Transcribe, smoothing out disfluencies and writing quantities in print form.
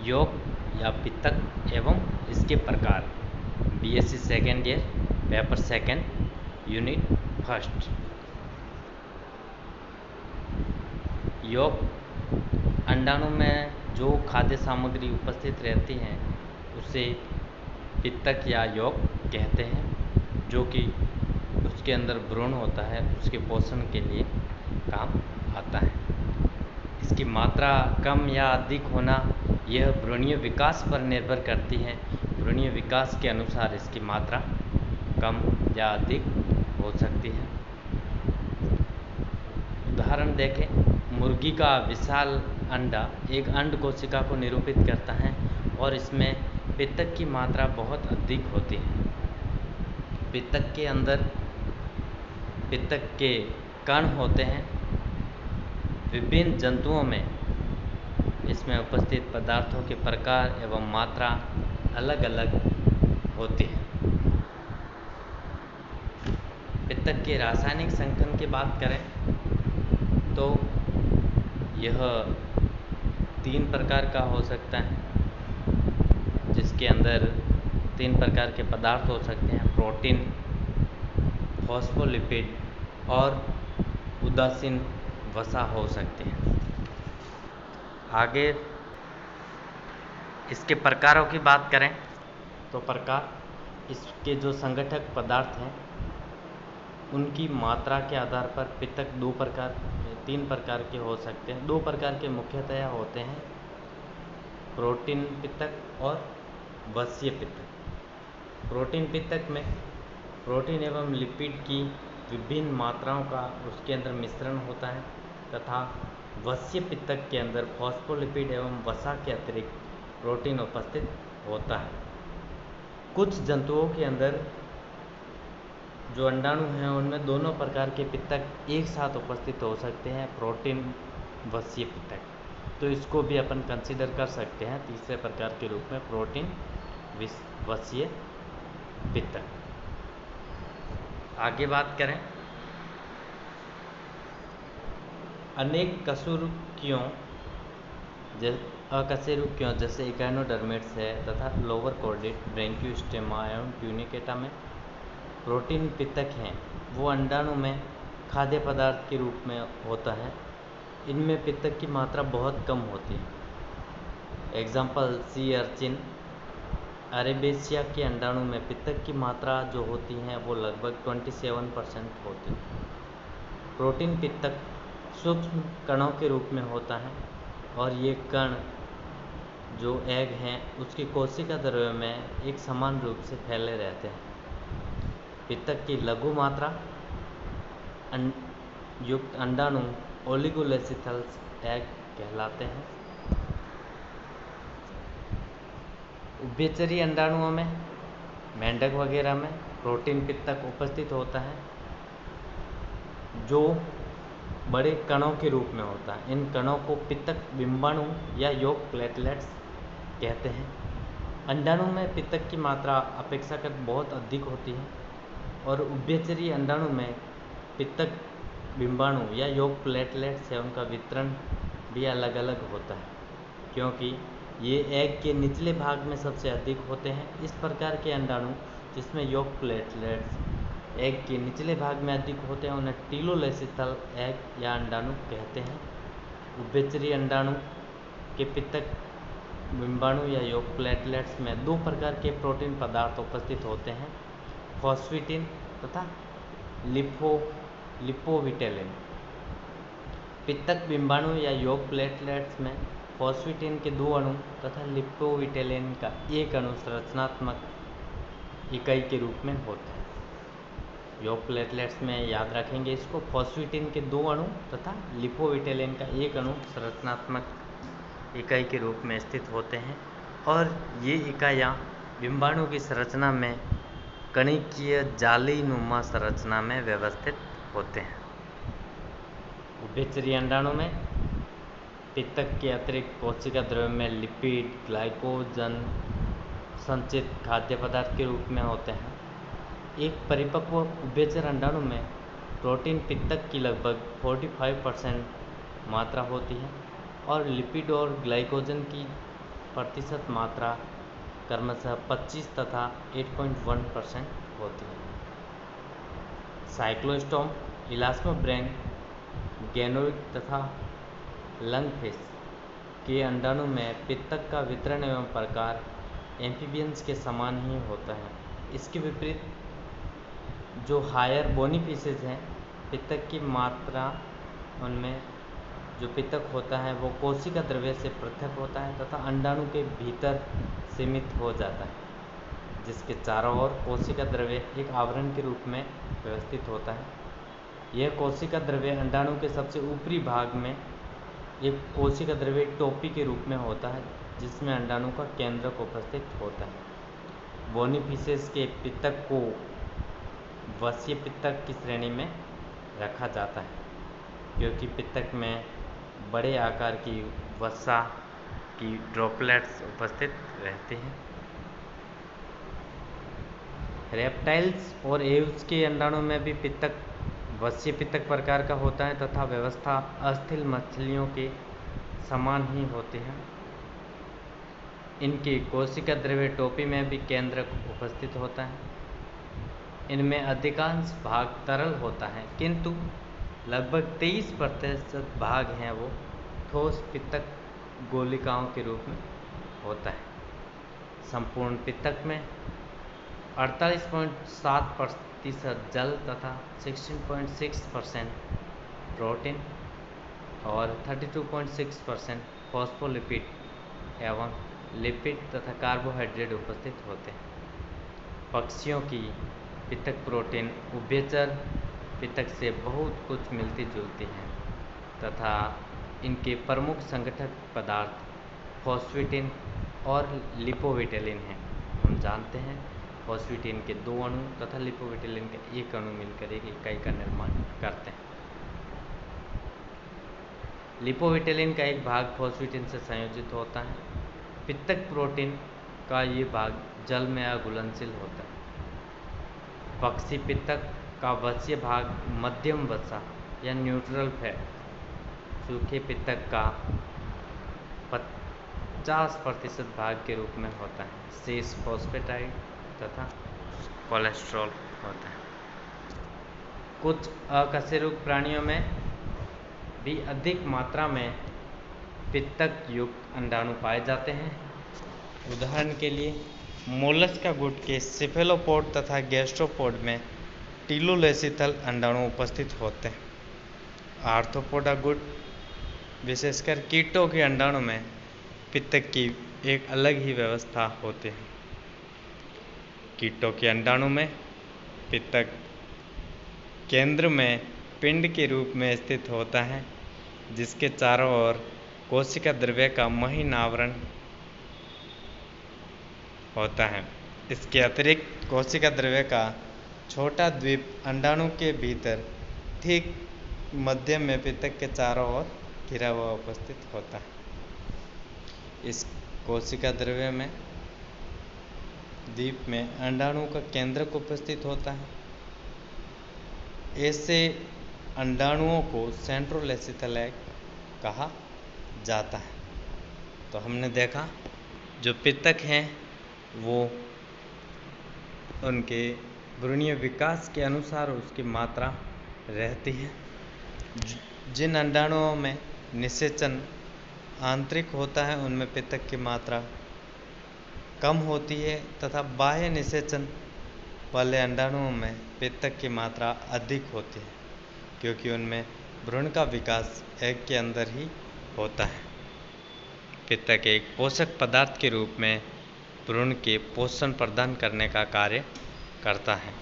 योग या पित्तक एवं इसके प्रकार। BSc second year, paper second, unit first. योग अंडाणु में जो खाद्य सामग्री उपस्थित रहती हैं उसे पित्तक या योग कहते हैं, जो कि उसके अंदर भ्रूण होता है, उसके पोषण के लिए काम आता है। इसकी मात्रा कम या अधिक होना यह भ्रूणीय विकास पर निर्भर करती है। भ्रूणीय विकास के अनुसार इसकी मात्रा कम या अधिक हो सकती है। उदाहरण देखें, मुर्गी का विशाल अंडा एक अंड कोशिका को निरूपित करता है और इसमें पित्तक की मात्रा बहुत अधिक होती है। पित्तक के अंदर पित्तक के कण होते हैं। विभिन्न जंतुओं में इसमें उपस्थित पदार्थों के प्रकार एवं मात्रा अलग अलग होती है। पित्तक के रासायनिक संगठन की बात करें तो यह 3 प्रकार का हो सकता है, जिसके अंदर 3 प्रकार के पदार्थ हो सकते हैं: प्रोटीन, फॉस्फोलिपिड और उदासीन वसा हो सकते हैं। आगे इसके प्रकारों की बात करें तो प्रकार, इसके जो संगठक पदार्थ हैं उनकी मात्रा के आधार पर पित्तक 3 प्रकार के हो सकते हैं। 2 प्रकार के मुख्यतया होते हैं: प्रोटीन पित्तक और वसीय पित्तक। प्रोटीन पित्तक में प्रोटीन एवं लिपिड की विभिन्न मात्राओं का उसके अंदर मिश्रण होता है, तथा वसीय पित्तक के अंदर फॉस्फोलिपिड एवं वसा के अतिरिक्त प्रोटीन उपस्थित होता है। कुछ जंतुओं के अंदर जो अंडाणु हैं उनमें दोनों प्रकार के पित्तक एक साथ उपस्थित हो सकते हैं, प्रोटीन वसीय पित्तक। तो इसको भी अपन कंसीडर कर सकते हैं तीसरे प्रकार के रूप में, प्रोटीन वसीय पित्तक। आगे बात करें, अनेक अकशेरुकियों जैसे इकाइनोडर्मेट्स है तथा लोअर कॉर्डेट, ब्रैंकियोस्टेमा एवं ट्यूनिकेटा में प्रोटीन पित्तक हैं, वो अंडाणु में खाद्य पदार्थ के रूप में होता है। इनमें पित्तक की मात्रा बहुत कम होती है। एग्जाम्पल सी अर्चिन, अरेबेसिया के अंडाणु में पित्तक की मात्रा जो होती है वो लगभग 27% होती है। प्रोटीन पित्तक सूक्ष्म कणों के रूप में होता है और ये कण जो एग हैं उसकी कोशिका द्रव्य में एक समान रूप से फैले रहते हैं। पित्तक की लघु मात्रा युक्त अंडाणु ओलिगोलेसिथल्स एग कहलाते हैं। उभयचरी अंडाणुओं में, मेंढक वगैरह में प्रोटीन पित्तक उपस्थित होता है, जो बड़े कणों के रूप में होता है। इन कणों को पित्तक बिंबाणु या योग प्लेटलेट्स कहते हैं। अंडाणु में पित्तक की मात्रा अपेक्षाकृत बहुत अधिक होती है और उभयचरी अंडाणु में पित्तक बिंबाणु या योग प्लेटलेट्स है उनका वितरण भी अलग अलग होता है, क्योंकि ये एग के निचले भाग में सबसे अधिक होते हैं। इस प्रकार के अंडाणु जिसमें योग प्लेटलेट्स एग के निचले भाग में अधिक होते हैं उन्हें टीलोलेसिथल एग या अंडाणु कहते हैं। उभयचरी अंडाणु के पित्तक बिंबाणु या योग प्लेटलेट्स में 2 प्रकार के प्रोटीन पदार्थ उपस्थित होते हैं: फॉस्फेटिन तथा लिपोविटेलिन। पित्तक बिंबाणु या योग प्लेटलेट्स में फॉस्फेटिन के 2 अणु तथा लिपोविटेलिन का 1 अणु संरचनात्मक इकाई के रूप में होते हैं। योग प्लेटलेट्स में याद रखेंगे इसको, फॉस्फेटिन के 2 अणु तथा लिपोविटेलिन का 1 अणु संरचनात्मक इकाई के रूप में स्थित होते हैं और ये इकाइयाँ बिंबाणु की संरचना में कणिकीय जालीनुमा संरचना में व्यवस्थित होते हैं। उभयचरी अंडाणु में पित्तक के अतिरिक्त कोशिका द्रव्य में लिपिड, ग्लाइकोजन संचित खाद्य पदार्थ के रूप में होते हैं। एक परिपक्व उभयचर अंडाणु में प्रोटीन पित्तक की लगभग 45% मात्रा होती है और लिपिड और ग्लाइकोजन की प्रतिशत मात्रा क्रमशः 25 तथा 8.1% होती है। साइक्लोस्टोम, इलास्मोब्रेन, गेनोइड तथा लंगफिश के अंडाणु में पित्तक का वितरण एवं प्रकार एम्फीबियंस के समान ही होता है। इसके विपरीत जो हायर बोनी फिशेज हैं, पित्तक की मात्रा उनमें जो पित्तक होता है वो कोशिका द्रव्य से पृथक होता है तथा अंडाणु के भीतर सीमित हो जाता है, जिसके चारों ओर कोशिका द्रव्य एक आवरण के रूप में व्यवस्थित होता है। यह कोशिका द्रव्य अंडाणु के सबसे ऊपरी भाग में एक कोशिका द्रव्य टोपी के रूप में होता है, जिसमें अंडाणु का केंद्रक उपस्थित होता है। बोनी फिशेज के पित्तक को वसीय पित्तक की श्रेणी में रखा जाता है, क्योंकि पित्तक में बड़े आकार की वसा की ड्रॉपलेट्स उपस्थित रहती हैं। रेप्टाइल्स और एव्स के अंडाणु में भी पित्तक वसीय पित्तक प्रकार का होता है तथा व्यवस्था अस्थिल मछलियों के समान ही होती है। इनकी कोशिका द्रव्य टोपी में भी केंद्रक उपस्थित होता है। इनमें अधिकांश भाग तरल होता है, किंतु लगभग 23% भाग हैं वो ठोस पित्तक गोलिकाओं के रूप में होता है। संपूर्ण पित्तक में 48.7% जल तथा 16.6% प्रोटीन और 32.6% फॉस्फोलिपिड एवं लिपिड तथा कार्बोहाइड्रेट उपस्थित होते हैं। पक्षियों की पित्तक प्रोटीन उभयचर पित्तक से बहुत कुछ मिलती जुलती हैं तथा इनके प्रमुख संगठक पदार्थ फॉस्फेटिन और लिपोविटेलिन हैं। हम जानते हैं फॉस्फेटिन के 2 अणु तथा लिपोविटेलिन के 1 अणु मिलकर एक इकाई का निर्माण करते हैं। लिपोविटेलिन का एक भाग फॉस्फेटिन से संयोजित होता है। पित्तक प्रोटीन का ये भाग जल में अघुलनशील होता है। पक्षी पित्तक का वसीय भाग मध्यम वसा या न्यूट्रल फैट, सूखे पित्तक का 50% भाग के रूप में होता है। शेष फॉस्फेटाइड तथा कोलेस्ट्रॉल होता है। कुछ अकशेरुक प्राणियों में भी अधिक मात्रा में पित्तक युक्त अंडाणु पाए जाते हैं। उदाहरण के लिए मोलस्का गुट के सिफेलोपोड तथा गैस्ट्रोपोड में टीलोलेसिथल अंडाणु उपस्थित होते हैं। आर्थ्रोपोडा गुट विशेषकर कीटों के अंडाणु में पित्तक की एक अलग ही व्यवस्था होती है। कीटों के अंडाणु में पित्तक केंद्र में पिंड के रूप में स्थित होता है, जिसके चारों ओर कोशिका द्रव्य का महीन आवरण होता है। इसके अतिरिक्त कोशिका द्रव्य का छोटा द्वीप अंडाणु के भीतर ठीक मध्य में पित्तक के चारों ओर घिरा हुआ उपस्थित होता है। इस कोशिका द्रव्य में द्वीप में अंडाणु का केंद्रक उपस्थित होता है। ऐसे अंडाणुओं को सेंट्रोलेसिथल एग कहा जाता है। तो हमने देखा जो पित्तक हैं वो उनके भ्रूणीय विकास के अनुसार उसकी मात्रा रहती है। जिन अंडाणुओं में निषेचन आंतरिक होता है उनमें पित्तक की मात्रा कम होती है तथा बाह्य निषेचन वाले अंडाणुओं में पित्तक की मात्रा अधिक होती है, क्योंकि उनमें भ्रूण का विकास एग के अंदर ही होता है। पित्तक एक पोषक पदार्थ के रूप में भ्रूण के पोषण प्रदान करने का कार्य करता है।